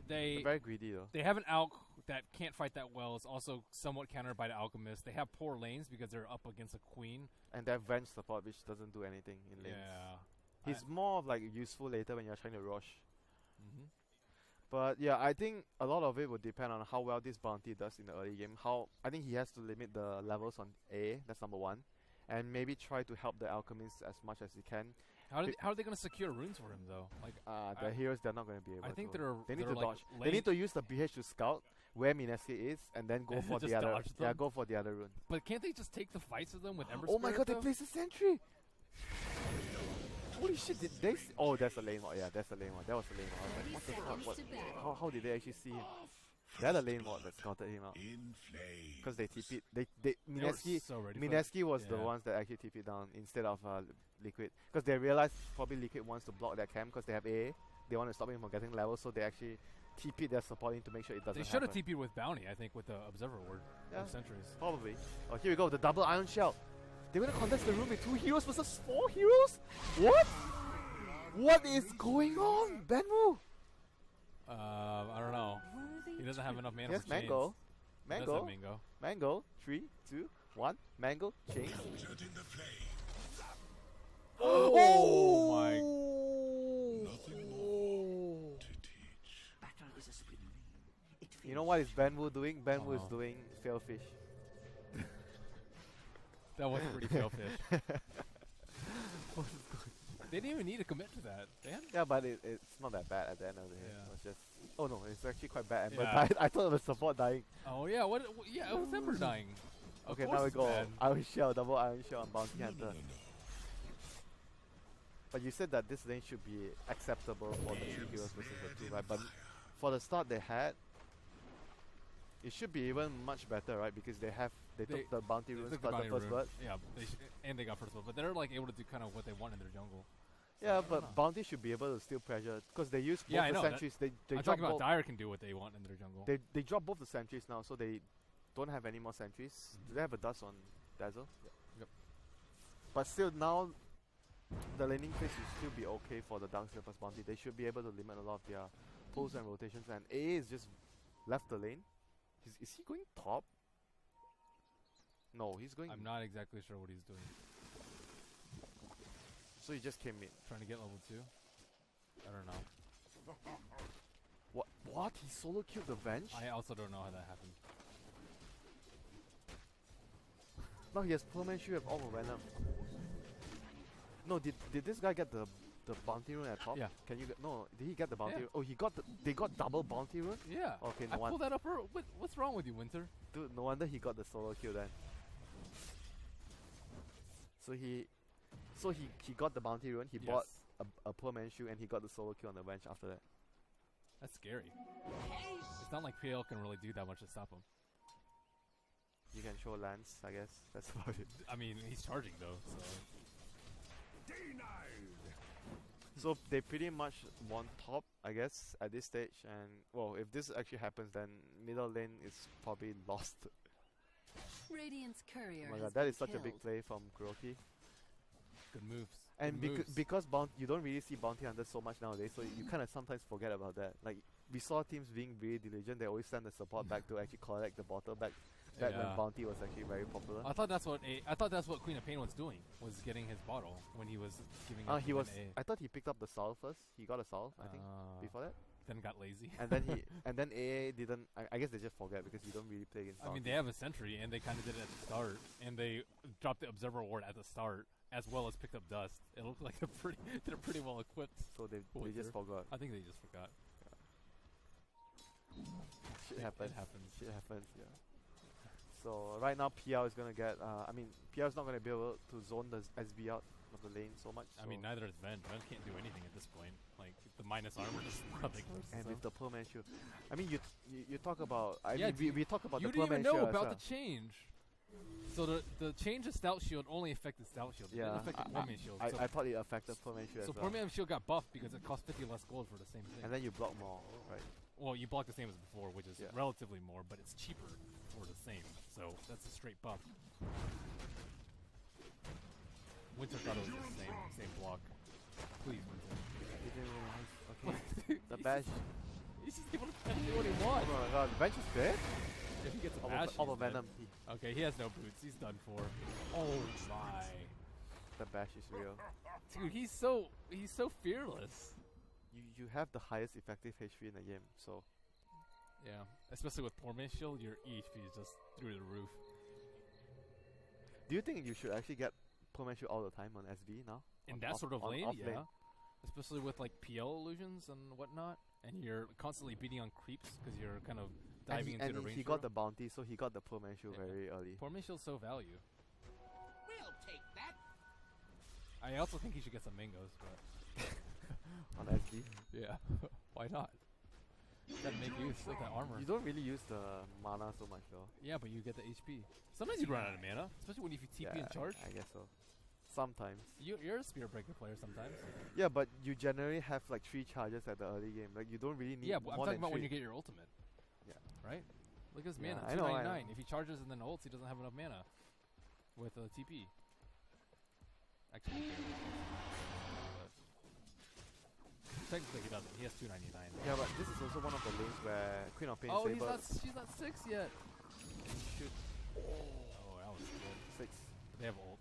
They're very greedy though. They have an Alk that can't fight that well. It's also somewhat countered by the Alchemist. They have poor lanes because they're up against a Queen. And they have Venge support, which doesn't do anything in lanes. Yeah. He's more of like useful later when you're trying to rush. Mm-hmm. But yeah, I think a lot of it would depend on how well this bounty does in the early game. I think he has to limit the levels on A, that's number one. And maybe try to help the Alchemist as much as he can. How are they going to secure runes for him though? Like the heroes, they're not going to be able to. I think they need to like dodge. They need to use the BH to scout where Mineski is and then go for the other. Yeah, go for the other rune. But can't they just take the fights with them with Ember Oh my god, though? they placed a sentry! Holy shit, did they oh, that's a lane mod. Yeah, that's a lane mod. That was a lane mod. I was like, what the fuck? How did they actually see him? They had a lane mod that scouted him out. Because they TP'd. Mineski was the ones that actually TP'd down instead of Liquid. Because they realized probably Liquid wants to block their camp because they have AA. They want to stop him from getting levels, so they actually TP'd their supporting to make sure it doesn't happen. They should have TP'd with Bounty, I think, with the Observer Ward. Yeah, sentries. Probably. Oh, here we go, the double Iron Shell. They're going to contest the room with 2 heroes versus 4 heroes? What? What is going on, Benwu? I don't know. He doesn't have enough mana yes, for Mango. chains. Mango. Mango. Mango. 3, 2, 1. Mango. Chains. Oh my. Nothing more to teach. Battle is a spring. You know what is Benwu doing? Benwu is doing Failfish. That was pretty Failfish. They didn't even need to commit to that. Yeah, but it's not that bad at the end of the day. Yeah. It's just, oh no, it's actually quite bad. Ember Yeah. died. I thought it was support dying. Oh yeah, yeah, it was Ember dying. Okay, now we go Iron Shell, double Iron Shell on Bounty Hunter. But you said that this lane should be acceptable for the 3 heroes versus the 2, right? But for the start they had, it should be even much better, right? Because they took the bounty runes plus the first blood. Yeah, and they got first blood, but they're like able to do kind of what they want in their jungle. Yeah, but bounty should be able to still pressure because they use both the sentries. They I'm talking about Dire can do what they want in their jungle. They drop both the sentries now, so they don't have any more sentries. Do they have a dust on Dazzle? Yep. But still, now the laning phase should still be okay for the Dark Slippers bounty. They should be able to limit a lot of their pulls and rotations. And AA is just left the lane. Is he going top? No, he's going. I'm not exactly sure what he's doing. So he just came in. Trying to get level 2? I don't know. What? He solo killed the Venge? I also don't know how that happened. No, he has Pearlman Shoe with all the Venom. No, did this guy get the bounty rune at top? Yeah. Can you get did he get the bounty Yeah. rune? Oh, they got double bounty rune? Yeah. Okay, I pulled that up. What's wrong with you, Winter? Dude, no wonder he got the solo kill then. So he got the bounty rune, he bought a poor man's shoe, and he got the solo kill on the bench after that. That's scary. It's not like PL can really do that much to stop him. You can show Lance, I guess. That's about it. I mean, he's charging though, so. So they pretty much won top, I guess, at this stage. And well, if this actually happens, then middle lane is probably lost. Radiant's courier. Oh my god, that is such a big play from Kuroki. Good moves. And because you don't really see bounty hunters so much nowadays, so you kind of sometimes forget about that. Like we saw teams being really diligent; they always send the support back to actually collect the bottle back when bounty was actually very popular. I thought that's what Queen of Pain was doing, was getting his bottle when he was giving. I thought he picked up the salve first. He got a salve, I think, before that. Then got lazy. And then AA didn't. I guess they just forget because you don't really play against. I mean, they have a sentry, and they kind of did it at the start, and they dropped the observer ward at the start, as well as picked up dust. It looked like they're pretty well equipped. So they just forgot. I think they just forgot. Yeah. Shit happens. It happens. Shit happens. Yeah. So right now PL is gonna get. PL is not gonna be able to zone the SB out of the lane so much. I mean, neither is Ven. Ven can't do anything at this point. Like the minus armor is nothing. And with the poor man shield, I mean, you talk about. I mean, we talk about the you poor didn't man even know shield about the change. So the change of Stout Shield only affected Stout Shield. It didn't affect the Poor Man Shield. I thought it affected poor man shield. So as well. Poor Man Shield got buffed because it cost 50 less gold for the same thing. And then you block more, right? Well, you block the same as before, which is relatively more, but it's cheaper for the same. So that's a straight buff. Winter thought it was the same block. Please, Winter. Okay. The badge. He's just able to do what he wants. Oh my god, the bench is dead? If he gets a All bash, of he's dead. Venom. Okay, he has no boots. He's done for. Oh my. The bash is real. Dude, he's so fearless. You have the highest effective HP in the game, so Yeah, especially with Poor Man's Shield, your HP is just through the roof. do you think you should actually get Pomanshu all the time on SV now? In On that sort of lane, off yeah. Especially with like PL illusions and whatnot, and you're constantly beating on creeps because you're kind of diving into the range. he got the bounty, so he got the Pomanshu Yeah. very early. Poor Man's Shield's so value. We'll take that. I also think he should get some mangoes, but On SV. yeah, why not? Gotta make use of that armor. You don't really use the mana so much though. Yeah, but you get the HP. Sometimes you run out of mana, especially when if you TP and charge. I guess so. Sometimes. You're a Spear Breaker player sometimes. Yeah, but you generally have like 3 charges at the early game. Like you don't really need Yeah, but I'm more talking than about when 3. you get your ultimate. Yeah. Right? Look at his Yeah, mana, I know, 299. If he charges and then ults, he doesn't have enough mana with TP. Actually, he barely does. But technically he doesn't. He has 299. Yeah, but this is also one of the lanes where Queen of Pain Oh, Saber she's not 6 yet. should Oh, that was good. 6. They have ult.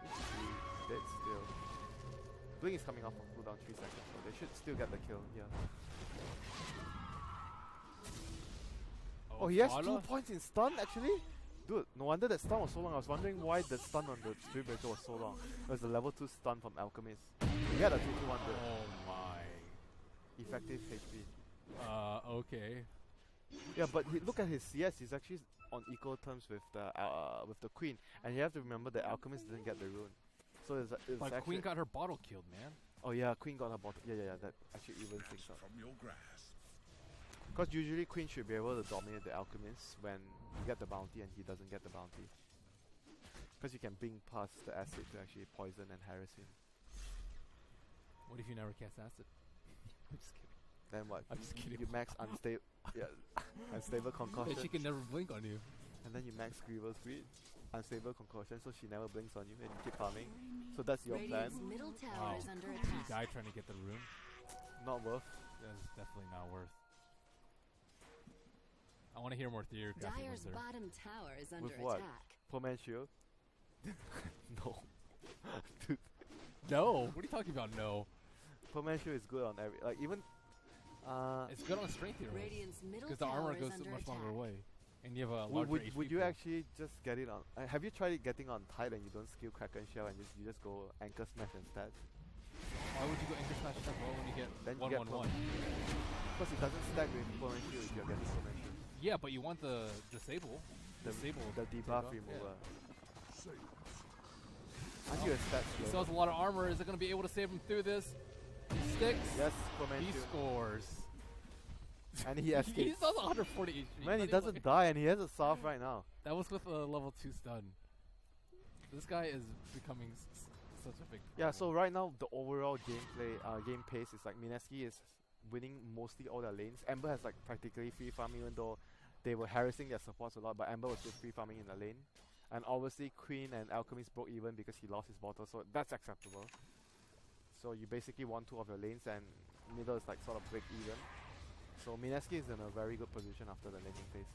It's dead still. Blink is coming off of cooldown 3 seconds, so they should still get the kill here. Oh, he has 2 Fala? points in stun actually? Dude, no wonder that stun was so long. I was wondering why the stun on the Spirit Breaker was so long. It was the level 2 stun from Alchemist. He had a 2-2-1 Oh my. effective HP. Okay. Yeah, but look at his CS. He's actually on equal terms with the Queen, and you have to remember that Alchemist didn't get the rune. So it's But actually Queen got her bottle killed, man. oh yeah, Queen got her bottom. Yeah. That actually evens things out. From your grasp. Because usually Queen should be able to dominate the Alchemist when you get the bounty and he doesn't get the bounty. Because you can bring past the acid to actually poison and harass him. What if you never cast acid? I'm just kidding. Then what? I'm just kidding. You max unstable, unstable concoction, She can never blink on you. and then you max Griever's Greed, unstable concoction, so she never blinks on you, and you keep farming. So that's your plan. Radiant's middle tower Wow. is under She attack. died trying to get the rune. Not worth. That's definitely not worth. I want to hear more theory crafting Dyer's with her. bottom tower is under With what? attack. Poor man shield. No. Dude, No! What are you talking about? No. poor man shield is good on every even. It's good on strength heroes. Radiant's middle Because the tower armor is goes under much longer attack. way. And you have a larger would HP you pool. actually just get it on? Have you tried it getting on Tide and you don't skill Kraken Shell and you just go Anchor Smash instead? Why would you go Anchor Smash attack well when you get Then you get 1-1-1? Because it doesn't stack with poor man shield if you're getting poor man shield. Yeah, but you want the disable. The Disable. the debuff takeoff, remover. yeah. Aren't you a stat He slow? sells a lot of armor. Is it going to be able to save him through this? He sticks. Yes, poor man He shield. scores. And he He escapes. sells 140 HP. Man, he Not doesn't even- die and he has a soft right now. That was with a level 2 stun. This guy is becoming such a big Yeah, problem. so right now the overall game pace is like Mineski is winning mostly all their lanes. Ember has like practically free farming even though they were harassing their supports a lot, but Ember was still free farming in the lane. And obviously Queen and Alchemist broke even because he lost his bottle, so that's acceptable. So you basically won 2 of your lanes and middle is like sort of break even. So Mineski is in a very good position after the laning phase.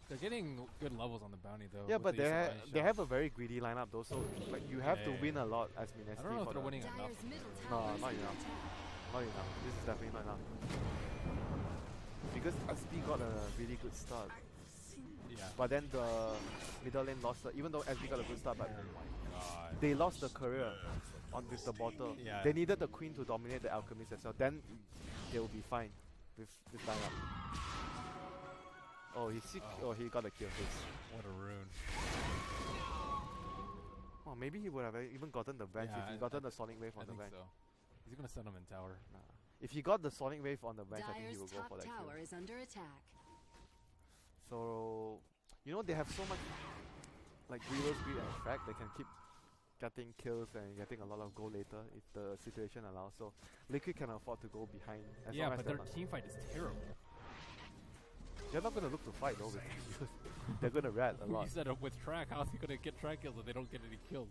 They're getting good levels on the bounty though. Yeah, with but the use of ice they shells. have a very greedy lineup though, so like you have to Yeah. win a lot as Mineski. I don't know if for they're the- winning enough. Dyer's middle No, tower is not under enough. attack. Not enough. This is definitely not enough. Because SB got a really good start, Yeah. but then the middle lane lost. Even though SB got a good start, but Oh my god. they lost the career on with the bottle. Yeah. They needed the Queen to dominate the Alchemist as well. Then they will be fine with this lineup. Oh, he got a kill. What a rune. Oh, maybe he would have even gotten the bench Yeah, if he I- gotten the Sonic Wave I on the think bench. so. He's gonna send him in tower. Nah. If he got the Sonic Wave on the bench, I think he Dyer's will go top for that tower kill. is under attack. So, you know, they have so much like Griever's Greed and Shrek, they can keep getting kills and getting a lot of gold later if the situation allows. So, Liquid can afford to go behind. As Yeah, long as but their team fight is terrible. they're not going to look to fight though. They're going to rat a lot. You said with track, how's he gonna get track kills if they don't get any kills?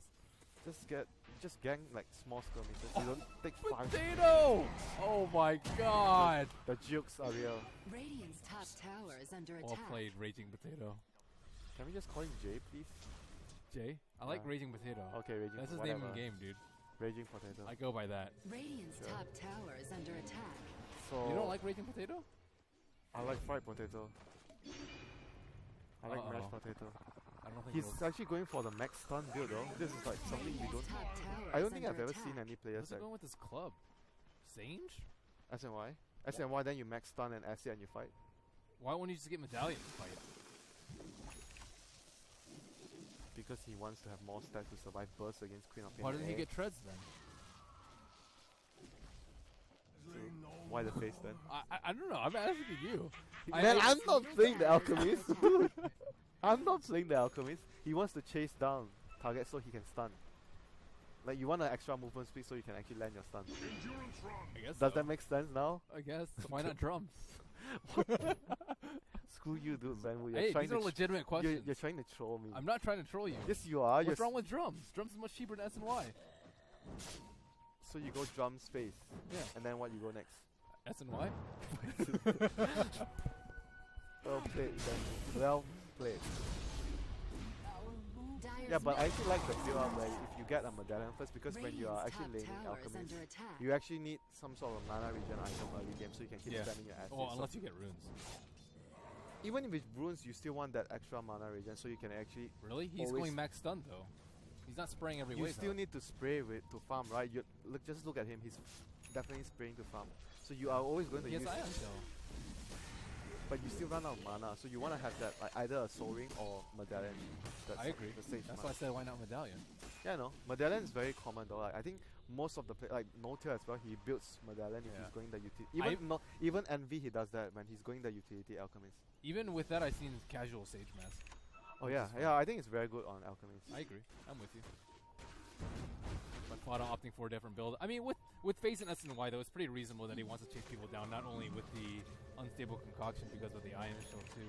just gang like small skirmishes. You don't take 5. Potato! Oh my god! The jukes are real. Radiant's top tower is under Well attack. played, Raging Potato. Can we just call him Jay, please? Jay? I like Yeah. Raging Potato. Okay, Raging. That's his whatever. name in game, dude. Raging Potato. I go by that. Radiant's Sure. top tower is under attack. So You don't like Raging Potato? I like fried potato. I like mashed Uh-oh. potato. I don't think He's he'll- actually going for the max stun build though. This is like something we don't. Radiant's top tower I is don't think I've under ever attack. seen any players What's he like going with this club? Sange? SNY. SNY, then you max stun and acid and you fight. Why wouldn't you just get Medallion to fight? Because he wants to have more stats to survive burst against Queen of Pain. Why doesn't he and get treads then? Air. Why the face then? I don't know. I'm asking you. Man, I'm not playing the Radiant's Alchemist, top dude. I'm not playing the Alchemist. He wants to chase down target so he can stun. Like you want an extra movement speed so you can actually land your stun. I guess. Does so. that make sense now? I guess. Why not drums? Screw you, dude, man. You're Hey, trying these are to legitimate questions. you're trying to troll me. I'm not trying to troll you. Yes, you are. What's wrong with drums? Drums is much cheaper than S&Y. So you go drum space, Yeah. and then what you go next? S&Y? Well played, then. Well played. Dire's Yeah, but I middle actually like the tower is build up under like attack. if you get a medallion first because when you are Radiant's actually top laning tower is alchemist, under attack. you actually need some sort of mana regen item early game so you can keep Yeah. spamming your assets. Well, unless you get runes. Even with runes, you still want that extra mana regen so you can actually. Really? He's Always- going max stun though. He's not spraying every You wave. still though. need to spray with to farm, right? You just look at him. He's definitely spraying to farm. So you are always going to He has use. ion though. But you still run out of mana, so you want to have that like either a soul ring or medallion. That's I agree. The safe That's mana. why I said why not medallion. Yeah, no. Medallion is very common though. Like, I think most of the like Notail as well, he builds medallion if Yeah. he's going the utility. I- Even Envy he does that when he's going the utility alchemist. Even with that, I've seen casual Sage Mask. Oh Which yeah, is fine. yeah. I think it's very good on alchemist. I agree. I'm with you. But Fada opting for a different build. I mean, with Phase and S&Y though, it's pretty reasonable that he wants to chase people down, not only with the unstable concoction because of the ion shell too.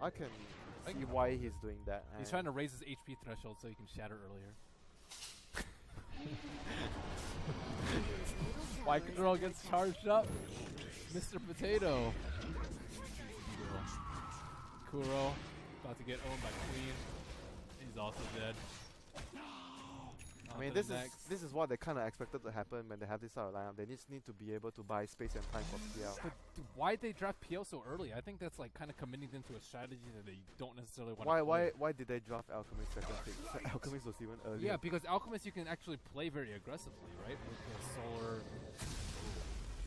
I can I- see why he's doing that. He's and trying to raise his HP threshold so he can shatter earlier. Radiant's middle My tower is girl under gets attack. charged up. Mr. Potato. Kuro about to get owned by Queen. He's also dead. I mean, this is what they kind of expected to happen when they have this sort of lineup. They just need to be able to buy space and time for PL. But why'd they draft PL so early? I think that's like kind of committing them to a strategy that they don't necessarily want to Why did they draft Alchemist second pick? So Alchemist was even earlier. Yeah, because Alchemist you can actually play very aggressively, right? With the solar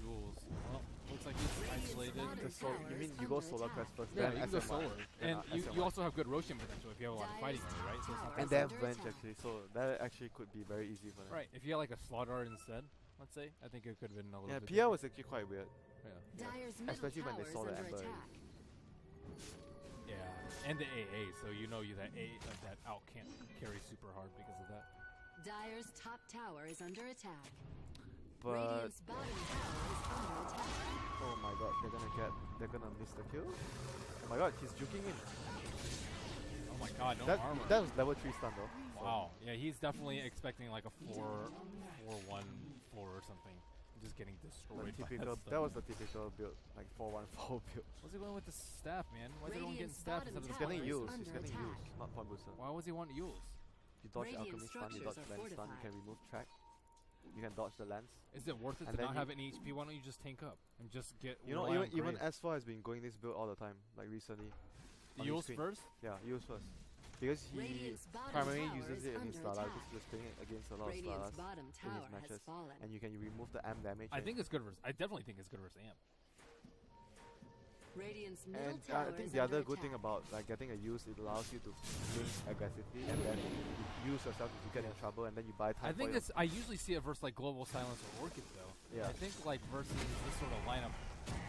jewels. Well, looks like he's isolated. The you mean you go solar quest first, Yeah, then you can go SMY, solar. then And you SMY. also have good Roshan potential if you have a lot of fighting on you, right? So it's not And Is they have under Venge attack. actually, so that actually could be very easy for them. right. If you had like a Slaughter instead, let's say, I think it could have been a little Yeah, bit PL different. was actually quite weird. Yeah. Dire's middle Especially when they tower saw is the under Ember. attack. Yeah, and the AA, so you know that that out can't carry super hard because of that. Dire's top tower is under attack. But Radiant's bottom tower is under attack. oh my god, they're gonna miss the kill. Oh my god, he's juking in. Oh my god, no That armor. that was level 3 stun though. So Wow. Yeah, he's definitely expecting like a 4-1-4 or something. Just getting the destroyed by typical, that that was the typical build, like 4-1-4 build. What's he going with the staff, man? Why is everyone getting Radiant's staff bottom instead of He's the getting tower is Splash? used, he's under getting attack. used, not point booster. Why was he want Yules? You dodge Radiant alchemy stun, you dodge structures are land stun, you can fortified. remove track. You can dodge the lance. Is it worth it And to then not you- have any HP? Why don't you just tank up and just get You know, rely on even Graves? S4 has been going this build all the time, like recently. on his Yules screen. first? Yeah, use first. Because he Radiant's bottom primarily tower uses is it against under Lala, attack. because he was playing it against a lot of Radiant's Slalas bottom in tower his has matches. fallen. And you can remove the amp damage. I think it's good versus. I definitely think it's good versus Amp. Radiant's middle And tower I think is the under other good thing attack. about like getting a use, it allows you to blink aggressively and then you use yourself if you get in trouble and then you buy time I think for it's. I usually see it versus like Global Silence or Orchid though. Yeah. I think like versus this sort of lineup,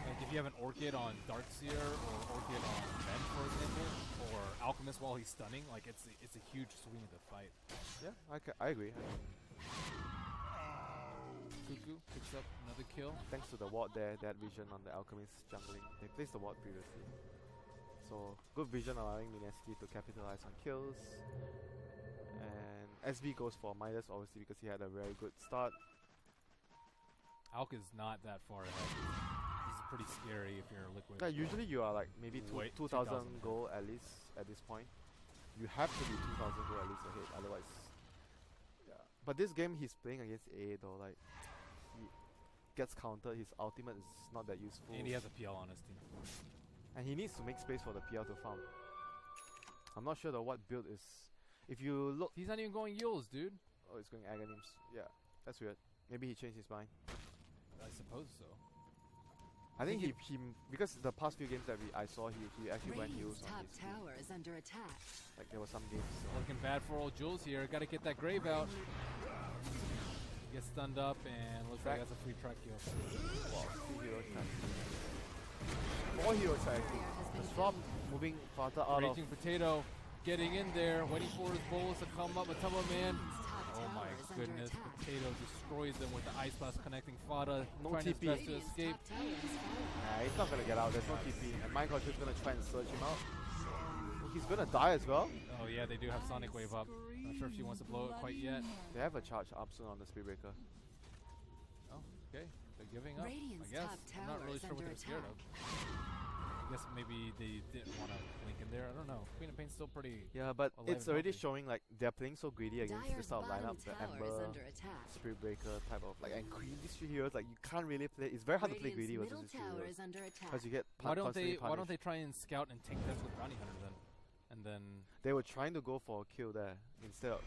like if you have an Orchid on Darkseer or Orchid on Ben, for example, or Alchemist while he's stunning, like it's a huge swing of the fight. Yeah, I agree. Cuckoo picks up another kill. Thanks to the ward there, that vision on the alchemist jungling. They placed the ward previously. So good vision allowing Mineski to capitalize on kills. And SB goes for Midas obviously because he had a very good start. Alk is not that far ahead. This is pretty scary if you're Liquid. Yeah, usually you are like maybe Wait, 2,000 2,000 goal at least at this point. You have to be 2,000 goal at least ahead, otherwise. Yeah. But this game he's playing against A though, like he gets countered. His ultimate is not that useful. And he has a PL on his team. And he needs to make space for the PL to farm. I'm not sure though what build is. If you look, He's not even going Yules, dude. oh, it's going Aghanims. Yeah, that's weird. Maybe he changed his mind. I suppose so. I think think he because the past few games that I saw he actually went Radiant's heals on top his team. tower is under attack. Like there were some games. Looking bad for old Jules here. Got to get that grave out. Gets stunned up and looks like Track. that's a free track kill. Wow, 2 hero track. 4 hero track. The swap moving Fata out of. Raging Potato getting in there, waiting for his bullets to come up. Matama Man. Radiant's top Oh my tower is under goodness. attack. Potato destroys them with the Ice Blast connecting Fada. No Trying his TP. best to Radiant's escape. top tower is falling. Nah, he's not gonna get out. There's no TP, and Minecraft is gonna try and search him out. He's gonna die as well. Oh yeah, they do have Sonic Wave up. Not sure if she wants to blow it quite yet. They have a charge up soon on the Speed Breaker. Oh, okay. They're giving up. Radiant's I guess. top I'm not tower really is sure what under they're scared of. I guess maybe they didn't want to blink in there. I don't know. Queen of Pain's still pretty. Yeah, but Alive it's and already healthy. showing like they're playing so greedy against this Dyer's type of bottom lineup. The tower is Ember, under attack. Spirit Breaker type of like, and Queen, these three heroes, like you can't really play. It's very hard to play Radiant's greedy versus middle these three tower heroes is under attack. because you get Why don't constantly they? Why don't punished. they try and scout and take deaths with Bounty Hunter then? And then They were trying to go for a kill there instead of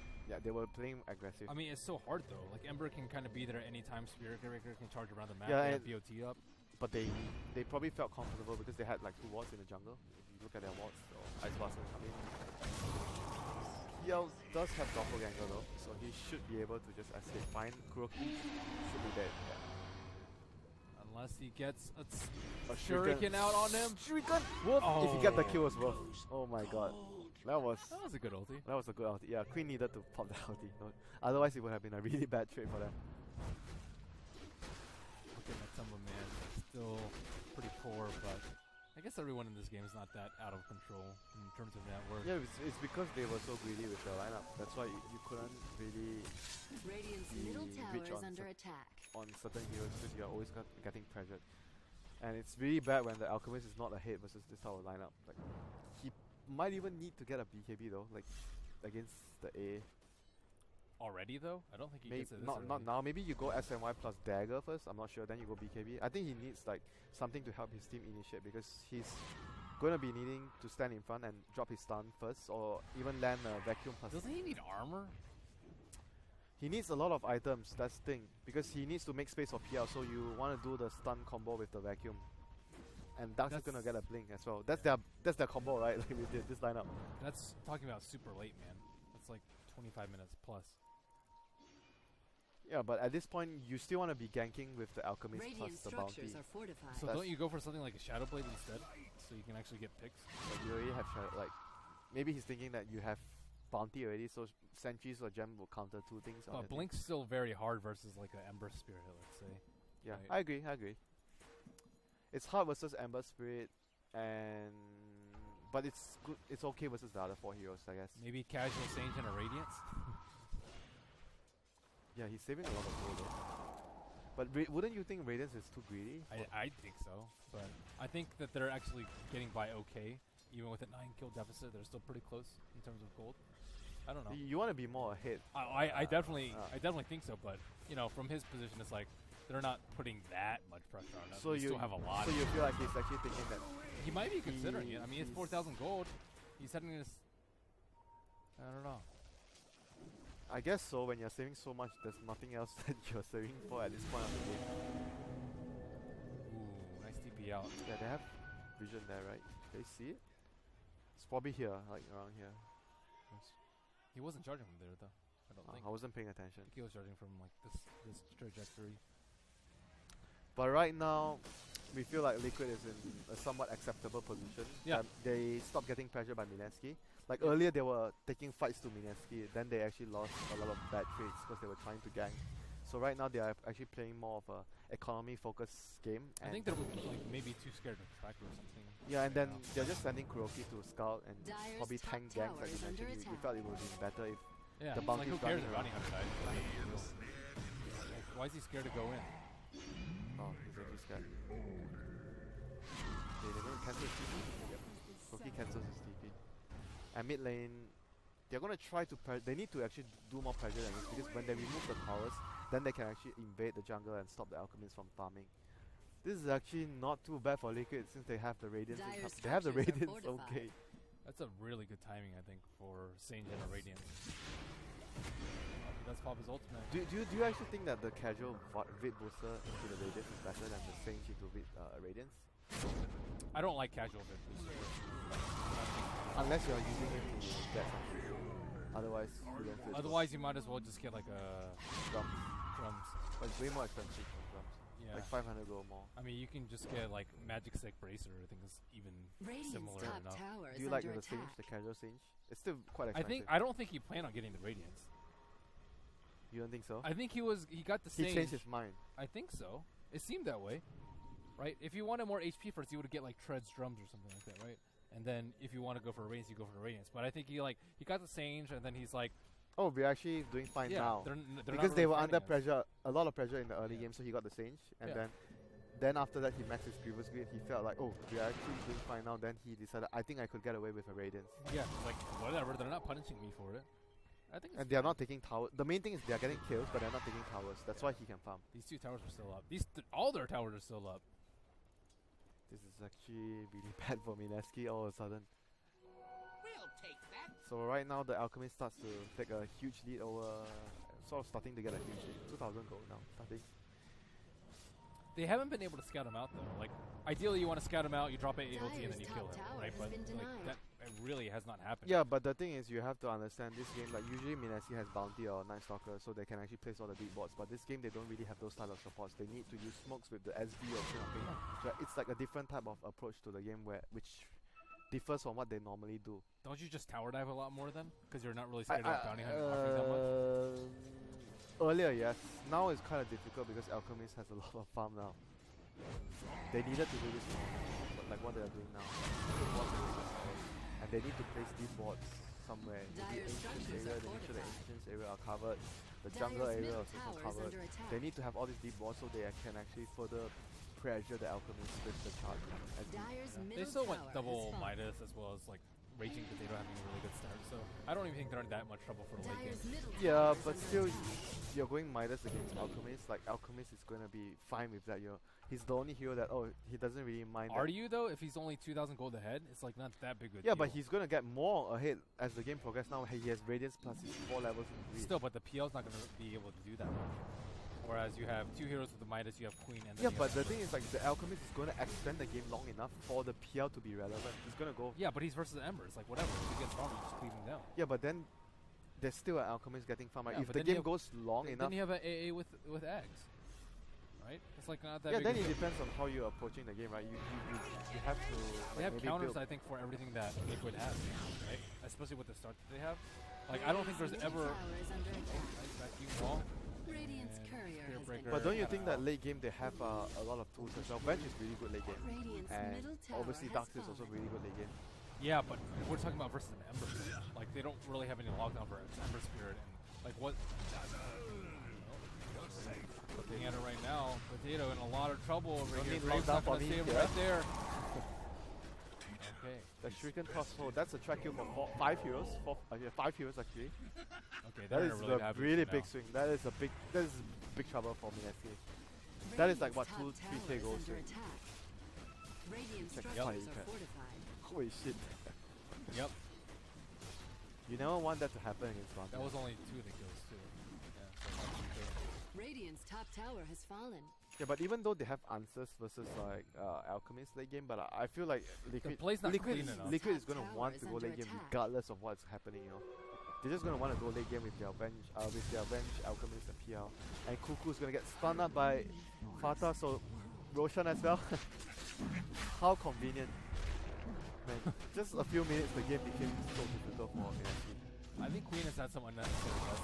they were playing aggressive. I mean, it's so hard though. Like Ember can kind of be there anytime. Spirit Breaker can charge around the map. Yeah, They and- have BOT up. But they probably felt comfortable because they had like 2 wards in the jungle. If you look at their wards, or Ice Blast will come in. Yell does have Doppelganger though, so he should be able to just escape. Fine, Kuroki should be dead. Yeah. Unless he gets a A shuriken out on him. Shuriken! Wolf! If you get the Oh. kill, it's worth. Oh my god. That was a good ulti. that was a good ulti. Yeah, Queen needed to pop the ulti. No, otherwise it would have been a really bad trade for them. Looking at Tumba Man, still pretty poor, but I guess everyone in this game is not that out of control in terms of net worth. Yeah, it's because they were so greedy with their lineup. That's why you couldn't really Radiant's the middle tower reach is on under some- attack. on certain heroes because you're always getting pressured. And it's really bad when the Alchemist is not ahead versus this type of lineup. Like he might even need to get a BKB though, like against the A. Already though, I don't think he Maybe gets it. This not early. now. Maybe you go SNY plus dagger first. I'm not sure. Then you go BKB. I think he needs like something to help his team initiate because he's gonna be needing to stand in front and drop his stun first, or even land a vacuum plus. Doesn't he need armor? He needs a lot of items. That's the thing because he needs to make space for PL. So you want to do the stun combo with the vacuum, and Dark's That's- gonna get a blink as well. That's their combo, right? Like with this lineup. That's talking about super late, man. That's like 25 minutes plus. Yeah, but at this point, you still want to be ganking with the Alchemist plus Radiant the bounty. structures are fortified. So That's- don't you go for something like a Shadow Blade instead, so you can actually get picks? But you already have like maybe he's thinking that you have bounty already, so sentries or gem will counter 2 things. on it. Blink's still very hard versus like an Ember Spirit, let's say. Yeah, right. I agree. It's hard versus Ember Spirit, but it's good. It's okay versus the other 4 heroes, I guess. Maybe Casual Saint and a Radiance. Yeah, he's saving a lot of gold though. But wouldn't you think Radiance is too greedy? I think so, but I think that they're actually getting by okay, even with a 9-kill deficit. They're still pretty close in terms of gold. I don't know. You want to be more ahead. I definitely uh. I definitely think so, but you know, from his position, it's like they're not putting that much pressure on us. So We you still have a lot. So you feel like he's actually thinking that. He might be considering it. I mean, it's he's- 4,000 gold. He's setting this. I don't know. I guess so. When you're saving so much, there's nothing else that you're saving for at this point of the game. Ooh, nice TP out. Yeah, they have vision there, right? They see it. It's probably here, like around here. He wasn't charging from there though. I don't think. I wasn't paying attention. I think he was charging from like this trajectory. But right now, we feel like Liquid is in a somewhat acceptable position. Yeah. They stopped getting pressured by Mineski. Like earlier, they were taking fights to Mineski. Then they actually lost a lot of bad trades because they were trying to gank. So right now, they are actually playing more of a economy-focused game. I and think they're like maybe too scared to track or something. yeah, and then Yeah. they're just sending Kuroki to scout and Dyer's probably top tank ganks. tower Like you is under mentioned, we attack. felt it would be better if Yeah, The it's like bounty's who cares running if bounty hunter dies? Like, why is he scared to go in? Oh, he's actually scared. Okay, they're gonna cancel his TP. Yep. Cookie cancels his TP. And mid lane, they're gonna try to they need to actually do more pressure than this, because when they remove the towers, then they can actually invade the jungle and stop the alchemists from farming. This is actually not too bad for Liquid since they have the Radiance. They have the Radiance, okay. That's a really good timing, I think, for Sage and a Radiant. He does pop his ultimate. Do you actually think that the casual Vid booster into the Radiance is better than the Sage into Radiance? I don't like casual Vid booster. Unless you're using it to get something. Otherwise, you don't feel Otherwise, you might as well just get like a drums. drums. But it's way more expensive than drums. Yeah. Like 500 gold more. I mean, you can just get like Magic Stick Bracer. I think is even similar enough. Do you like the Singe, the casual Singe? It's still quite expensive. I don't think he planned on getting the Radiance. You don't think so? I think he got the Singe. He changed his mind. I think so. It seemed that way, right? If you wanted more HP first, you would get like Tread's drums or something like that, right? And then if you want to go for a Radiance, you go for the Radiance. But I think he got the Singe, and then he's like, oh, we're actually doing fine now. They're because not they really were under fighting us. pressure, a lot of pressure in the early game, so he got the Singe, and then after that he maxed his previous grid. He felt like, oh, we're actually doing fine now. Then he decided, I think I could get away with a Radiance. Yeah, like whatever. They're not punishing me for it. I think. And they're not taking towers. The main thing is they're getting kills, but they're not taking towers. That's why he can farm. These two towers are still up. All their towers are still up. This is actually really bad for Mineski all of a sudden. We'll take that. So right now the Alchemist starts to take a huge lead over, sort of starting to get a huge lead. 2000 gold now, starting. They haven't been able to scout him out though. Like ideally, you want to scout him out, you drop an AOT, and then you kill him, right? But like, that really has not happened. Yeah, but the thing is, you have to understand this game. Like usually, Mineski has Bounty or Night Stalker, so they can actually place all the deep boards. But this game, they don't really have those type of supports. They need to use smokes with the SD or something. So it's like a different type of approach to the game, which differs from what they normally do. Don't you just tower dive a lot more then? Because you're not really scared of bounty hunting offering that much. Earlier, yes. Now it's kind of difficult because Alchemist has a lot of farm now. They needed to do this more, but like what they are doing now. And they need to place these boards somewhere. The ancients area, they make sure the ancients area are covered. The jungle area is also covered. They need to have all these deep boards so they can actually further pressure the Alchemist with the charge. They still went double Midas as well as like Raging Potato having a really good start, so I don't even think they're in that much trouble for the late game. Yeah, but still, you're going Midas against Alchemist. Like Alchemist is gonna be fine with that. He's the only hero that he doesn't really mind. Are you though? If he's only 2,000 gold ahead, it's like not that big a deal. Yeah, but he's gonna get more ahead as the game progresses. Now he has Radiance plus his 4 levels in reach. Still, but the PL's not gonna be able to do that much. Whereas you have two heroes with the Midas, you have Queen and yeah, but the thing is like the Alchemist is gonna extend the game long enough for the PL to be relevant. He's gonna go. Yeah, but he's versus Embers. Like whatever, if he gets farm, you just cleave him down. Yeah, but then there's still an Alchemist getting farm. Yeah, if the game goes long enough, then you have an AA with Eggs, right? It's like not that. Yeah, big then a it deal. depends on how you're approaching the game, right? You have to. They have maybe counters, build. I think, for everything that Liquid has, right? Especially with the start that they have. Like I don't think there's ever. Nice vacuum wall. But don't you think that late game they have a lot of tools as well? Bench is really good late game, and obviously Dark is also really good late game. Yeah, but we're talking about versus an Ember. Like they don't really have any lockdown for Ember Spirit, and like what? Looking at it right now, Potato in a lot of trouble over Don't here. need Graves lockdown not for gonna me save him here. right there. Okay. The Shuriken crossbow, that's a track kill for 5 heroes. 5 heroes actually. Okay, That they're is in a really a bad really position big now. swing. That is big trouble for Mineski. That is like what 2-3k gold swing. Check Yep. Holy shit. Yep. You never want that to happen against Bounty. That was only 2 of the kills too. Yeah, so not too bad. Radiant's top tower has fallen. Yeah, but even though they have answers versus like Alchemist late game, but I feel like play's not clean enough. Liquid is gonna Top want tower to is go under late game attack. regardless of what's happening, you know. They're just gonna want to go late game with their Venge, Alchemist and PL. And Cuckoo's gonna get stunned up by Fata, so Roshan as well. How convenient. Man, just a few minutes the game became so difficult for Mineski. I think Queen has had some unnecessary deaths.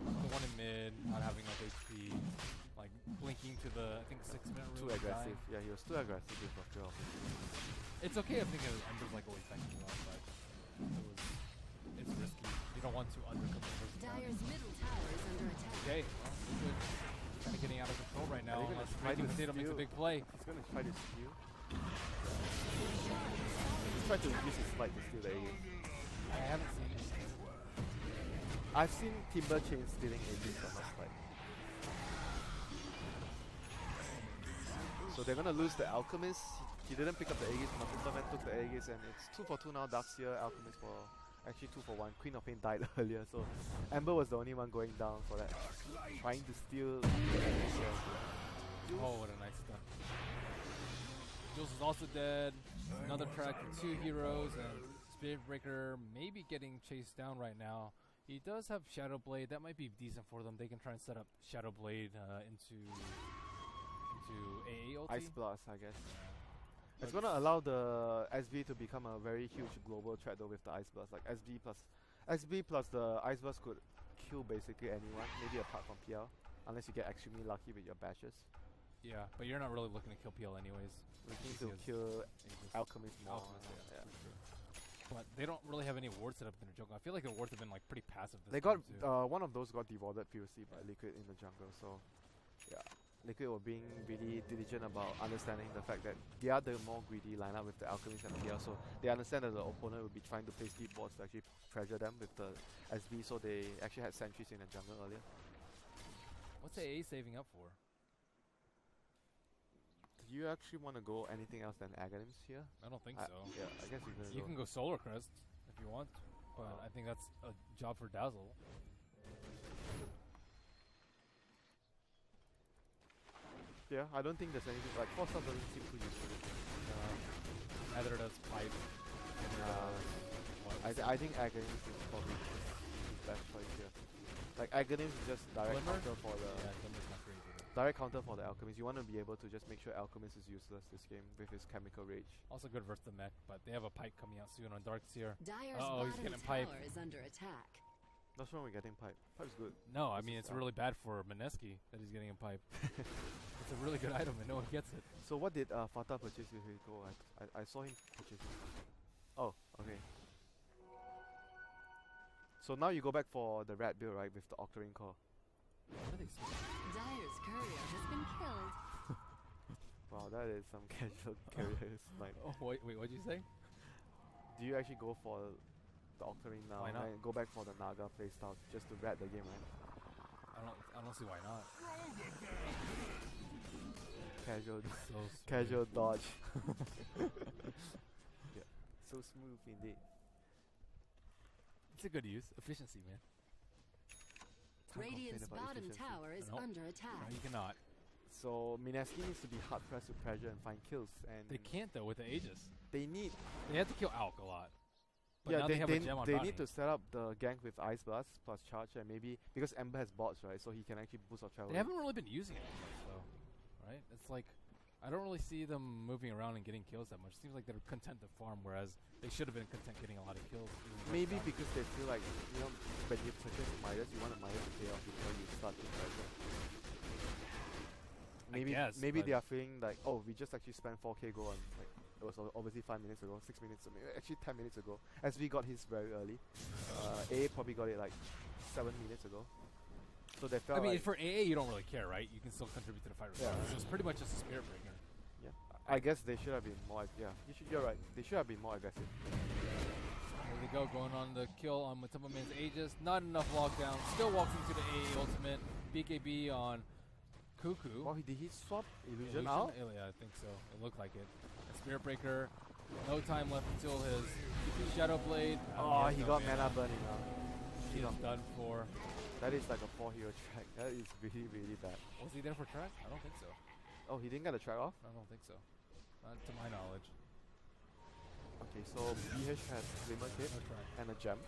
The one in mid, not having enough HP, like blinking to the I think 6-minute rule. Too aggressive. Yeah, he was too aggressive with Rocktail. It's okay if thinking Ember's like always backing you up, but it's risky. He's You don't want to undercommit versus that. Dire's middle tower is under attack. Okay, well, Liquid kind of getting out of control right now. Are they gonna Unless try to Raging Potato makes a steal? big play. He's gonna try to steal. He's trying to use his flight to steal the Aegis. I haven't seen it. I've seen Timber Chain stealing Aegis from us fight. So they're gonna lose the Alchemist. He didn't pick up the Aegis, but Timberman took the Aegis, and it's 2 for 2 now. Darkseer, Alchemist for actually 2 for 1. Queen of Pain died earlier, so Ember was the only one going down for that, trying to steal. Oh, what a nice stun. Jules is also dead. Another track for 2 heroes, and Spirit Breaker maybe getting chased down right now. He does have Shadow Blade. That might be decent for them. They can try and set up Shadow Blade into AA ulti. Ice Blast, I guess. It's gonna allow the SB to become a very huge global threat though with the Ice Blast. Like SB plus the Ice Blast could kill basically anyone, maybe apart from PL, unless you get extremely lucky with your bashes. Yeah, but you're not really looking to kill PL anyways. Looking to kill Alchemist more. Alchemist, yeah. But they don't really have any wards set up in the jungle. I feel like the wards have been like pretty passive this They got game too. one of those got devoured POC by Liquid in the jungle, so yeah. Liquid were being really diligent about understanding the fact that they are the more greedy lineup with the Alchemist and PL, so they understand that the opponent will be trying to place deep wards to actually pressure them with the SB, so they actually had sentries in the jungle earlier. What's AA saving up for? Do you actually want to go anything else than Aghanims here? I don't think so. Yeah, I guess you're gonna You can go Solar Crest if you want, but I think that's a job for Dazzle. Yeah, I don't think there's anything like Force Up doesn't seem too useful. Either does Pipe. I think Aghanims is probably his best choice here. Like Aghanims is just direct Glimmer? counter for the Yeah, Glimmer's not crazy. direct counter for the Alchemist. You want to be able to just make sure Alchemist is useless this game with his Chemical Rage. Also good versus the mech, but they have a Pipe coming out soon on Darkseer. Dire's Uh-oh, he's bottom getting piped. tower is under attack. What's wrong with getting Pipe? Pipe's good. No, I This mean is it's bad. really bad for Mineski that he's getting a Pipe. It's a really good item and no one gets it. So what did Fata purchase with his gold? I saw him purchase it. Oh, okay. So now you go back for the rat build, right, with the Octarine Core. What are they saying? Dire's courier has been killed. Wow, that is some casual carrier snipe. Oh wait, what'd you say? Do you actually go for the Octarine now Why not? and go back for the Naga playstyle just to rat the game, right? I don't see why not. Casual, So smooth. casual dodge. Yeah, so smooth indeed. It's a good use. Efficiency, man. Can't complain Radiant's about bottom efficiency. tower is Nope. under No, attack. you cannot. So Mineski needs to be hard pressed to pressure and find kills, and They can't though with the Aegis. they need They have to kill Alk a lot. But yeah, now they, they have a gem on they bounty. need to set up the gank with Ice Blast plus charge, and maybe because Ember has bots, right? So he can actually boost our travel. They haven't really been using it much though, right? It's like I don't really see them moving around and getting kills that much. Seems like they're content to farm, whereas they should have been content getting a lot of kills. even versus Maybe bounty. because they feel like, you know, when you purchase Midas, you want a Midas to pay off before you start to pressure. guess, Maybe but- they are feeling like, oh, we just actually spent 4k gold on, like, it was obviously 5 minutes ago, 6 minutes ago, actually 10 minutes ago. SV got his very early. A probably got it like 7 minutes ago. So they felt I mean, like, for AA, you don't really care, right? You can still contribute to the fight. Yeah. So it's pretty much just a Spirit Breaker. yeah, I guess they should have been more, you're right, they should have been more aggressive. There they go, going on the kill on Matumbaman's Aegis. Not enough lockdown. Still walks into the AA ultimate. BKB on Cuckoo. Oh, did he swap Illusion out? Yeah, I think so. It looked like it. A Spirit Breaker. No time left until his Shadow Blade. Oh, has he no got mana. mana burning now. He is done for. That is like a 4 hero track. That is really, really bad. Was he there for track? I don't think so. Oh, he didn't get the track off? I don't think so. Not to my knowledge. Okay, so BH has Glimmer Kit No track. and a gem.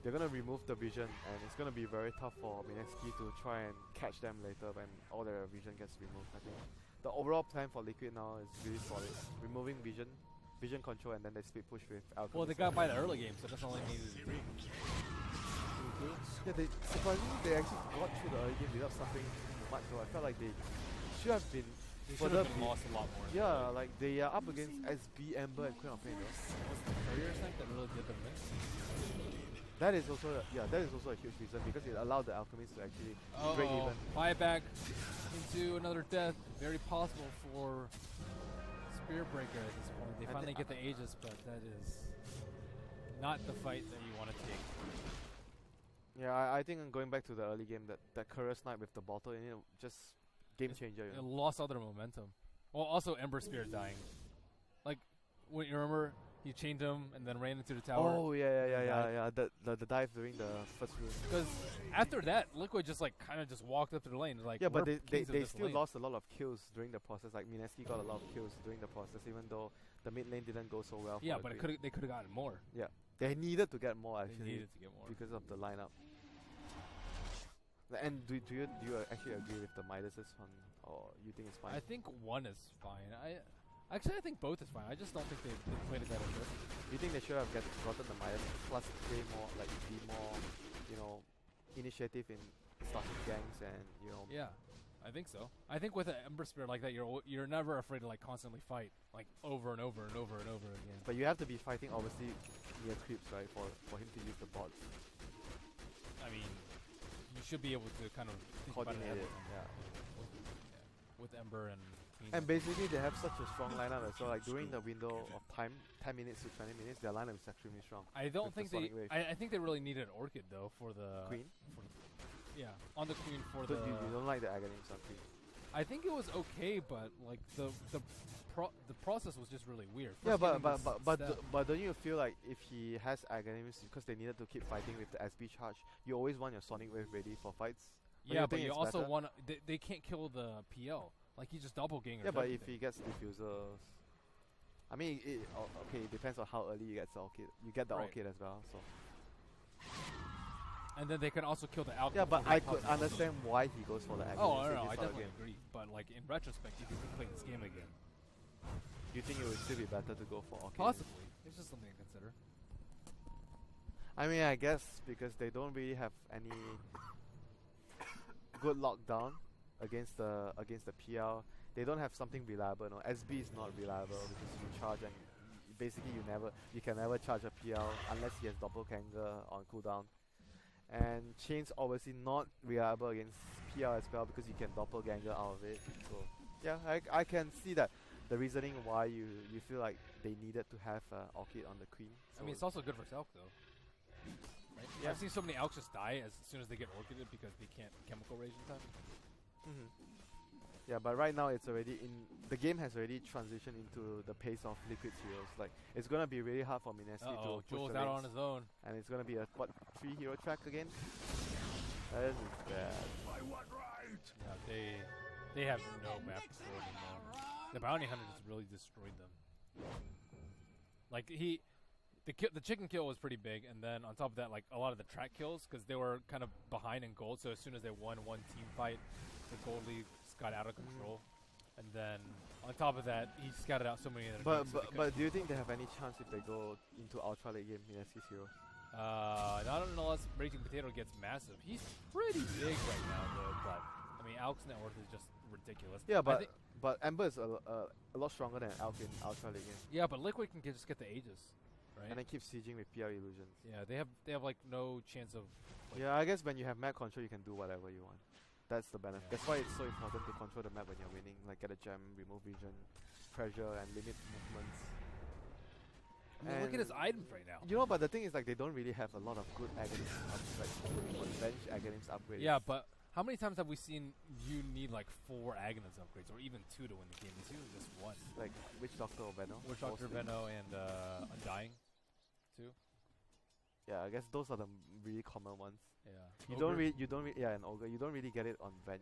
They're gonna remove the vision, and it's gonna be very tough for Mineski to try and catch them later when all their vision gets removed. I think the overall plan for Liquid now is really solid. Removing vision control, and then they split push with Alchemist. Well, they got by the early game, so that's all they needed to do. Yeah, they surprisingly they actually got through the early game without suffering too much. So I felt like they should have been They should further have been lost a lot more. Yeah, like they are up against SB, Ember, and Queen of Pain. Though. Was the Courier tank that really did them in? That is also that is also a huge reason because it allowed the alchemists to actually break even. Buyback into another death. Very possible for Spear Breaker at this point. They finally get the Aegis, but that is not the fight that you want to take. Yeah, I think going back to the early game, that Courier Snipe with the bottle in it, just game changer. It lost all their momentum. Well, also Ember Spear dying. Like, when you remember, he chained him and then ran into the tower. Oh yeah. The dive during the first room. Because after that, Liquid just like kind of just walked up to the lane. Like, yeah, but they this still lane. lost a lot of kills during the process. Like Mineski got a lot of kills during the process, even though the mid lane didn't go so well. Yeah, but they could have gotten more. Yeah, they needed to get more actually. They needed to get more because of the lineup. And do you actually agree with the Midas's one, or you think it's fine? I think one is fine. I think both is fine. I just don't think they played it that good. You think they should have gotten the Midas plus play more, like be more, initiative in starting gangs and Yeah, I think so. I think with an Ember Spear like that, you're never afraid to like constantly fight like over and over and over and over again. But you have to be fighting obviously near creeps, right, for him to use the bots. I mean, you should be able to kind of think about Coordinate it, with Ember and Queen. And basically they have such a strong lineup as well. Like during the window of time, 10 minutes to 20 minutes, their lineup is extremely strong. I don't think they. Wave. I think they really needed Orchid though for the Queen. Yeah, on the Queen for So the. you don't like the Aghanim's on Queen? I think it was okay, but like the process was just really weird. Yeah, First but don't you feel like if he has Aghanims because they needed to keep fighting with the SB charge, you always want your Sonic Wave ready for fights? Yeah, but you also want they can't kill the PL. Like he just doppelgangers. Yeah, but if he gets diffusers, I mean, okay, it depends on how early you get the Orchid. You get the Orchid as well, so. And then they can also kill the Alchemist. Yeah, but I could understand why he goes for the Aghanim. Oh, no, I definitely agree. But like in retrospect, if you could play this game again, you think it would still be better to go for Orchid? Possibly. It's just something to consider. I mean, I guess because they don't really have any good lockdown against the PL. They don't have something reliable. No, SB is not reliable because you charge and basically you can never charge a PL unless he has doppelganger on cooldown. And Chain's obviously not reliable against PL as well because you can doppelganger out of it. So yeah, I can see that the reasoning why you feel like they needed to have Orchid on the Queen. So I mean, it's also good for Selk though. Right? Yeah. I've seen so many Alks just die as soon as they get Orchided because they can't chemical rage in time. Yeah, but right now it's already the game has already transitioned into the pace of Liquid's heroes. Like it's gonna be really hard for Mineski to push Jules the out lanes. on his own, And it's gonna be a 3-hero track again. That is bad. Yeah, they have no map to throw anymore. The bounty hunter just really destroyed them. Like the chicken kill was pretty big, and then on top of that, like a lot of the track kills because they were kind of behind in gold. So as soon as they won one team fight, the gold league got out of control. And then on top of that, he scouted out so many other things. But do you think they have any chance if they go into ultra late game Mineski's hero? Not unless Raging Potato gets massive. He's pretty big right now, though. But I mean, Alk's net worth is just ridiculous. Yeah, but Ember is a lot stronger than Alk in ultra late game. Yeah, but Liquid can just get the Aegis, right? And then keep sieging with PR illusions. Yeah, they have like no chance of. Like, yeah, I guess when you have map control, you can do whatever you want. That's the benefit. Yeah. That's why it's so important to control the map when you're winning. Like get a gem, remove vision, pressure, and limit movements. I mean, look at his items right now. You know, but the thing is, like, they don't really have a lot of good Aghanims like bench Aghanims upgrades. Yeah, but how many times have we seen you need like 4 Aghanims upgrades or even 2 to win the game? It's usually just 1. Like Witch Doctor or Venno? Witch Doctor, Venno, and Undying, too. Yeah, I guess those are the really common ones. Yeah. You don't really, yeah, and Ogre. You don't really get it on bench.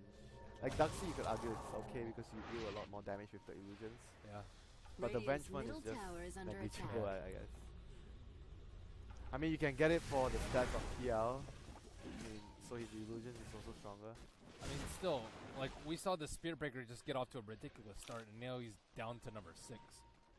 Like Duxie, you could argue it's okay because you deal a lot more damage with the illusions. Yeah. But the bench one is just negligible, I guess. I mean, you can get it for the stats of PL. I mean, so his illusion is also stronger. I mean, still, like we saw the Spirit Breaker just get off to a ridiculous start, and now he's down to number 6.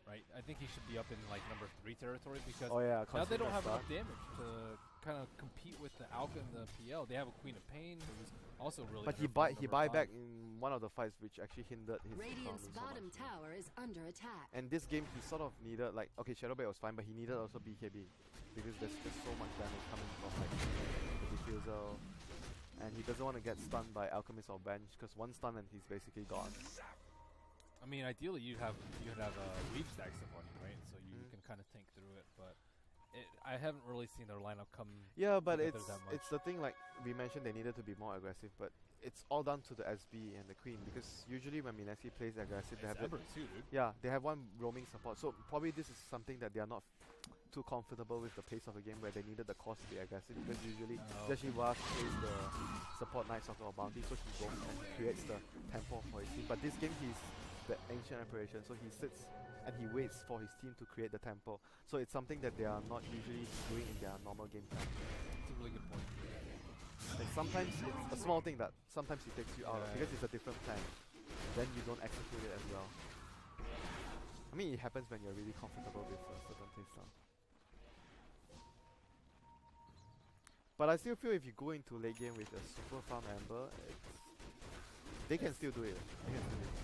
Right, I think he should be up in like number 3 territory because now they don't have enough damage to kind of compete with the Alka and the PL. They have a Queen of Pain who's Also really. But he buy back in one of the fights, which actually hindered his Radiant's economy so bottom much. tower is under attack. And this game, he sort of needed, like, okay, Shadow Blade was fine, but he needed also BKB. Because there's just so much damage coming from, like, the diffusal. And he doesn't want to get stunned by Alchemist or Bench, because one stun and he's basically gone. I mean, ideally you'd have weave stacks up on you, right? So you can kind of think through it, but I haven't really seen their lineup come. Yeah, but together it's that much. the thing, like we mentioned, they needed to be more aggressive, but it's all down to the SB and the Queen, because usually when Mineski plays aggressive, they have Ember too, dude. they have one roaming support. So probably this is something that they are not too comfortable with, the pace of the game, where they needed the cost to be aggressive, because usually, especially Waf plays the support Knight Soccer or Bounty, so he goes and creates the tempo for his team. But this game he's the Ancient Apparition, so he sits and he waits for his team to create the tempo. So it's something that they are not usually doing in their normal game plan. That's a really good point. Like sometimes it's a small thing that sometimes it takes you out because it's a different plan. Then you don't execute it as well. I mean, it happens when you're really comfortable with a certain playstyle. But I still feel if you go into late game with a super farm Amber, they can still do it. They can do it.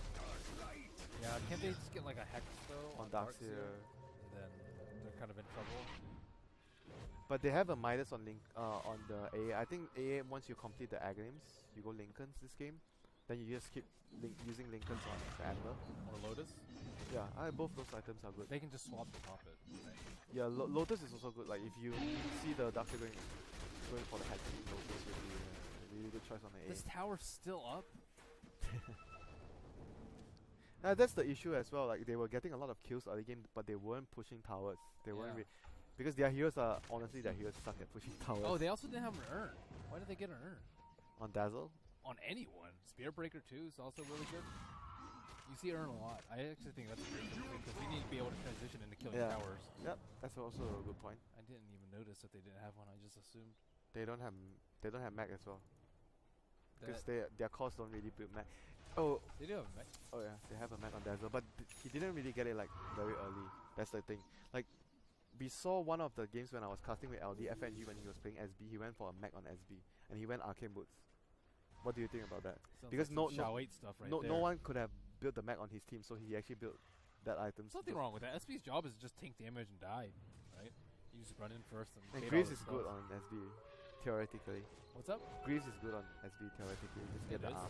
Yeah, can't they just get like a Hex though On Darkseer? Darkseer. And then they're kind of in trouble. But they have a Midas on on the AA. I think AA, once you complete the Aghanim's, you go Lincolns this game. Then you just keep using Lincolns on the Amber. Or Lotus? Yeah, both those items are good. They can just swap to top it. Right? Yeah, Lotus is also good. Like if you see the Darkseer going for the head, Lotus would be a really good choice on the AA. This tower's still up? That's the issue as well. Like they were getting a lot of kills early game, but they weren't pushing towers. They weren't because their heroes are honestly their heroes suck at pushing towers. Oh, they also didn't have an urn. Why did they get an urn? On Dazzle. On anyone. Spear Breaker 2 is also really good. You see urn a lot. I actually think that's a great thing because we need to be able to transition into killing towers. Yep, that's also a good point. I didn't even notice that they didn't have one. I just assumed. They don't have mech as well. Because their cores don't really build mech. Oh, they do have a mech. Oh yeah, they have a mech on Dazzle, but he didn't really get it like very early. That's the thing. Like we saw one of the games when I was casting with LD FNG when he was playing SB. He went for a mech on SB and he went Arcane Boots. What do you think about that? Sounds because like no stuff right there. No one could have built the mech on his team, so he actually built that item. There's nothing wrong with that. SB's job is just tank damage and die, right? You just run in first and Greaves is good on SB, theoretically. What's up? Greaves is good on SB theoretically. Just get the is. armor.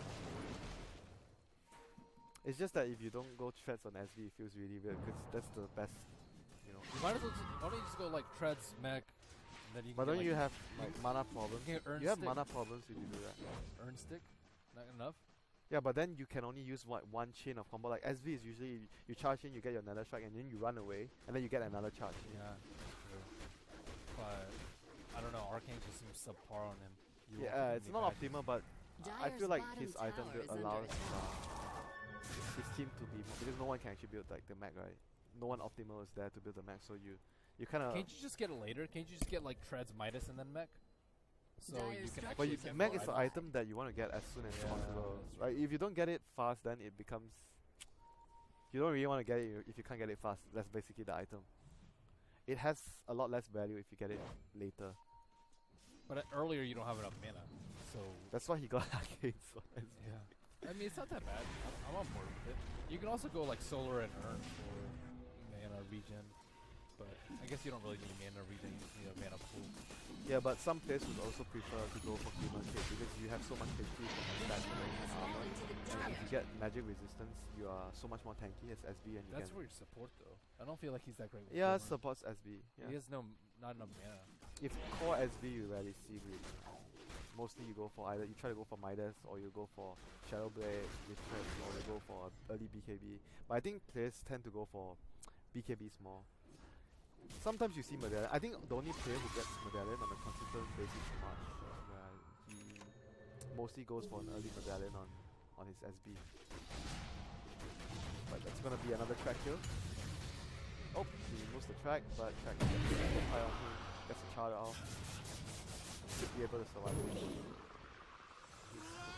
It's just that if you don't go threads on SB, it feels really weird because that's the best, you know. You might as well why don't you just go like treads, mech, and then you can But don't get, you have like mana problems? You have mana problems if you do that. Urn stick? Not enough? Yeah, but then you can only use one chain of combo. Like SB is usually you charge in, you get your nether strike, and then you run away, and then you get another charge. Yeah, true. But I don't know, Arcane just seems subpar on him. Yeah, it's not optimal, but I feel like his item build allows his team to be more, because no one can actually build like the mech, right? No one optimal is there to build the mech, so you kind of. Can't you just get it later? Can't you just get like treads, Midas, and then mech? So you can but actually get mech more is the item that you want to get as soon as possible. Right? If you don't get it fast, then it becomes. You don't really want to get it if you can't get it fast. That's basically the item. It has a lot less value if you get it later. But earlier you don't have enough mana, so that's why he got Arcane. So yeah. I mean, it's not that bad. I'm on board with it. You can also go like solar and urn for mana regen, but I guess you don't really need mana regen. You just need a mana pool. Yeah, but some players would also prefer to go for Demon Kit because you have so much HP from the stats and armor. And if you get magic resistance, you are so much more tanky as SB, and you That's can. for your support though. I don't feel like he's that great with Yeah, Demon. supports SB. Yeah. He has not enough mana. If core SB, you rarely see really. Mostly you go for either you try to go for Midas or you go for Shadow Blade with threats, or you go for early BKB. But I think players tend to go for BKBs more. Sometimes you see Medallion. I think the only player who gets Medallion on a consistent basis is March, where he mostly goes for an early Medallion on his SB. But that's gonna be another track kill. Oh, he moves the track, but track gets a high on him, gets a charge off. Should be able to survive it. To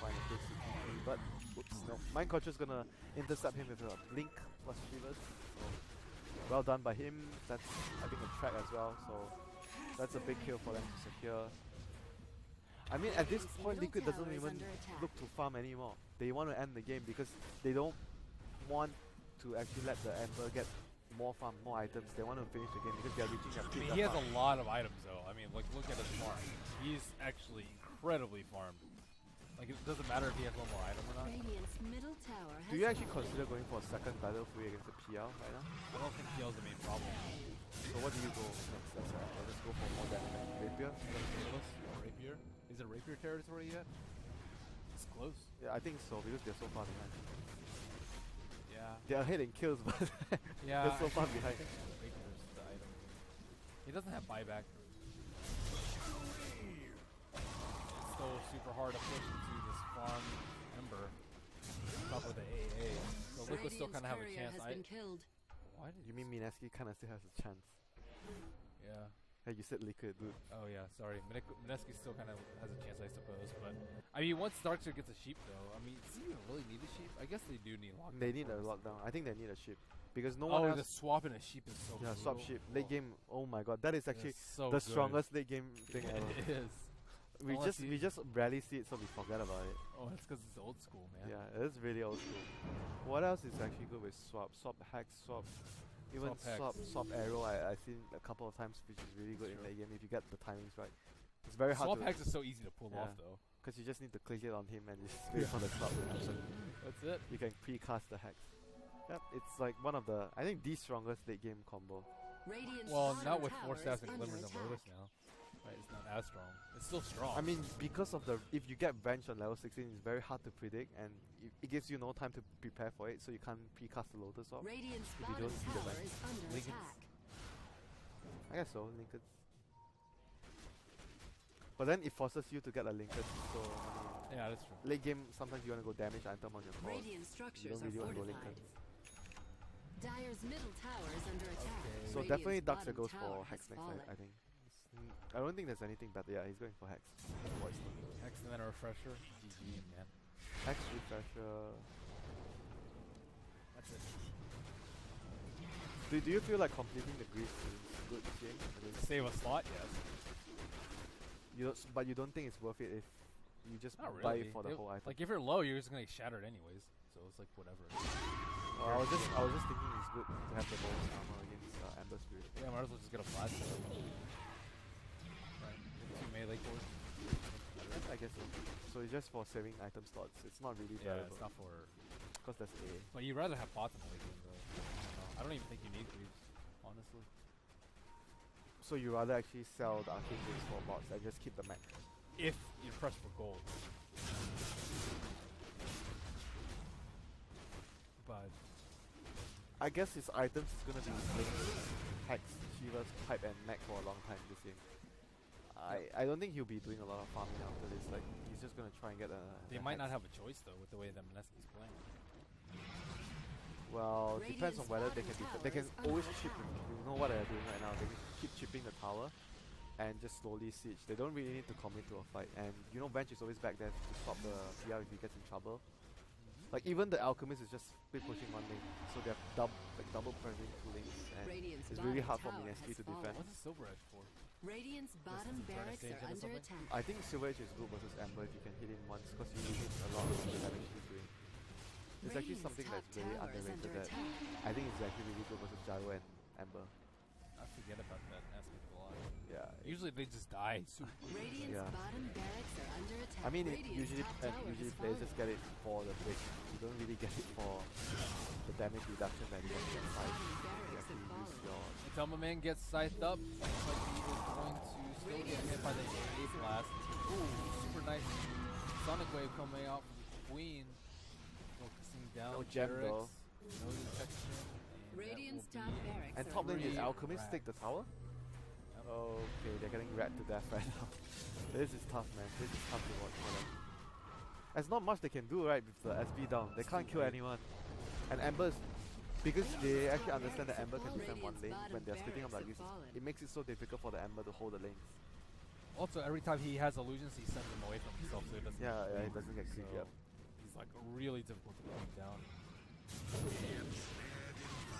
find a place to TP, but oops, no. Mind Control's gonna intercept him with a blink plus Shivers. So well done by him. That's having a track as well, so that's a big kill for them to secure. I mean, at this Radiant's point, middle Liquid doesn't tower is even under attack. look to farm anymore. They want to end the game because they don't want to actually let the Ember get more farm, more items. They want to finish the game because they're reaching their I peak. mean, he has a lot of items though. I mean, like look at his farm. He's actually incredibly farmed. Like it doesn't matter if he has one more item or not. Radiant's middle tower has Do you actually fallen. consider going for a second battle free against the PL right now? I don't think PL's the main problem. So what do you go next? Or just go for more damage? Rapier? Rapier? Is it Rapier territory yet? It's close. Yeah, I think so because they're so far behind. Yeah. They're ahead in kills, but Yeah. they're so far I behind. think Rapier's the item. He doesn't have buyback. It's still super hard to push into this farm Ember. Top of the AA. So Liquid still kind of have a Radiant's chance. courier has been killed. Why did You mean Mineski kind of still has a chance? Yeah. Hey, you said Liquid, dude. Oh yeah, sorry. Mineski still kind of has a chance, I suppose. But I mean, once Darkseer gets a sheep, though, I mean, does he even really need a sheep? I guess they do need lockdown. They need a lockdown. I think they need a ship because no Oh, one the else. swap in a sheep is so Yeah, swap brutal. ship. Late game. Oh my god, that is actually That's so the good. strongest late game thing ever. It is. Unless We just rarely see it, so we forget about it. Oh, it's because it's old school, man. Yeah, it is really old school. What else is actually good with swap? Swap hex, swap. Even Swap hex. swap arrow. I've seen a couple of times, which is really good in late game if you get the timings right. It's very hard Swap to hex is so easy to pull off, Yeah. though. because you just need to click it on him and just wait for the swap to happen. That's it. You can pre-cast the hex. Yep, it's like one of the I think the strongest late game combo. Radiant's Well, bottom not with tower 4 staffs is and under glimmers and lotus attack. now. Right, it's not as strong. It's still strong. I mean, because of the if you get bench on level 16, it's very hard to predict, and it gives you no time to prepare for it, so you can't pre-cast the lotus swap. Radiant's If you bottom don't see the tower rank. is under Lincoln's- attack. I guess so, Lincoln. But then it forces you to get a Lincoln, so I mean, yeah, that's true. late game sometimes you want to go damage item on your core. Radiant You structures don't are really want to go fortified. Lincoln. Dyer's middle tower is under attack. Okay. So Radiant's definitely Darkseer bottom goes tower for has Hex next, fallen. I think. I don't think there's anything better. Yeah, he's going for Hex. Hex and then a refresher. GG, man. Hex refresher. That's it. Do you feel like completing the grease is good this game? I mean, Save a slot, yes. but you don't think it's worth it if you just Not buy really. it for the whole item? Like if you're low, you're just gonna get shattered anyways. So it's like whatever. I was just thinking it's good to have the bonus armor against Ember Spirit. Yeah, might as well just get a blast. Right. 2 melee cores. I guess so. So it's just for saving item slots. It's not really Yeah, valuable. it's not for. Because that's A. But you'd rather have pots in the late game, though. I don't even think you need greaves, honestly. So you rather actually sell the arcane greaves for bots and just keep the mech. If you press for gold. But I guess his items is gonna be Blink, Hex, Shiva's Pipe and mech for a long time this game. I don't think he'll be doing a lot of farming after this. Like he's just gonna try and get a. they might not have a choice though with the way that Mineski's playing. Well, depends on Radiant's whether they bottom can. They can tower is always under chip. attack. You know what they're doing right now. They can keep chipping the tower, and just slowly siege. They don't really need to commit to a fight. And you know, Bench is always back there to stop the PR if he gets in trouble. Like even the Alchemist is just split pushing one lane, so they're double pressing two lanes, and Radiant's it's really hard bottom for tower Mineski has to defend. What's a Silver Edge for? Radiant's bottom to turn a barracks stage are into under something? attack. I think Silver Edge is good versus Ember if you can hit him once, because he needs a lot of the damage he's doing. It's actually Radiant's something top that's really tower is underrated under that attack. I think it's actually really good versus Gyro and Ember. I forget about that aspect a lot. Yeah. Usually they just die. Radiant's Yeah. bottom barracks are under attack. I mean, Radiant's top tower usually has players fallen. just get it for the break. You don't really get it for the damage reduction that you get Radiant's fight. bottom You barracks actually have use fallen. your Until my man gets scythed up, looks like he is going to still get hit by the AA blast. Ooh, super nice Sonic Wave coming out from the Queen. Focusing down No gem Jerax, though. no detection, and that Radiant's will top be barracks and are top lane under is Three Alchemist take the tower. Yep. Okay, they're getting wrecked to death right now. This is tough, man. This is tough to watch for them. There's not much they can do, right, with the SB down. They can't kill anyone. And Ember's, because they actually understand that Ember can defend one lane when they're splitting up like this, it makes it so difficult for the Ember to hold the lanes. Also, every time he has illusions, he sends them away from himself, so it doesn't. Yeah, it doesn't get creepy so up. he's like really difficult to bring down.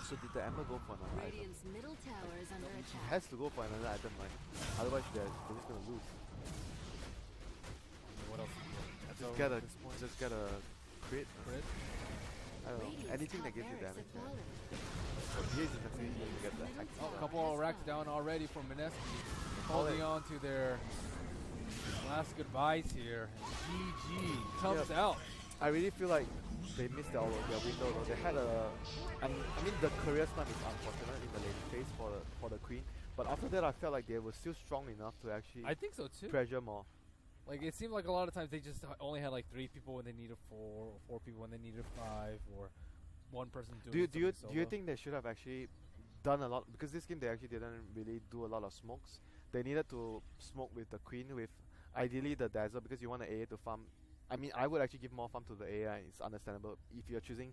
So did the Ember go for another item? Radiant's middle tower is under She attack. has to go for another item, right? Otherwise they're just gonna lose. Just so get a at this point. just get a crit. Crit. I don't know. Radiant's Anything top that gives you barracks damage. have fallen. For BAs is definitely you get the hack. Oh, a couple racks down already for Mineski. Call Holding it. on to their last goodbyes here. And GG comes Yep. out. I really feel like they missed their window though. They had I mean the career stun is unfortunate in the late phase for the queen, but after that I felt like they were still strong enough to actually I think so too. pressure more. Like it seemed like a lot of times they just only had like 3 people when they needed 4, or 4 people when they needed 5, or one person doing Do you something solo. think they should have actually done a lot, because this game they actually didn't really do a lot of smokes. They needed to smoke with the queen with ideally the dazzle, because you want the AA to farm. I mean, I would actually give more farm to the AI. It's understandable if you're choosing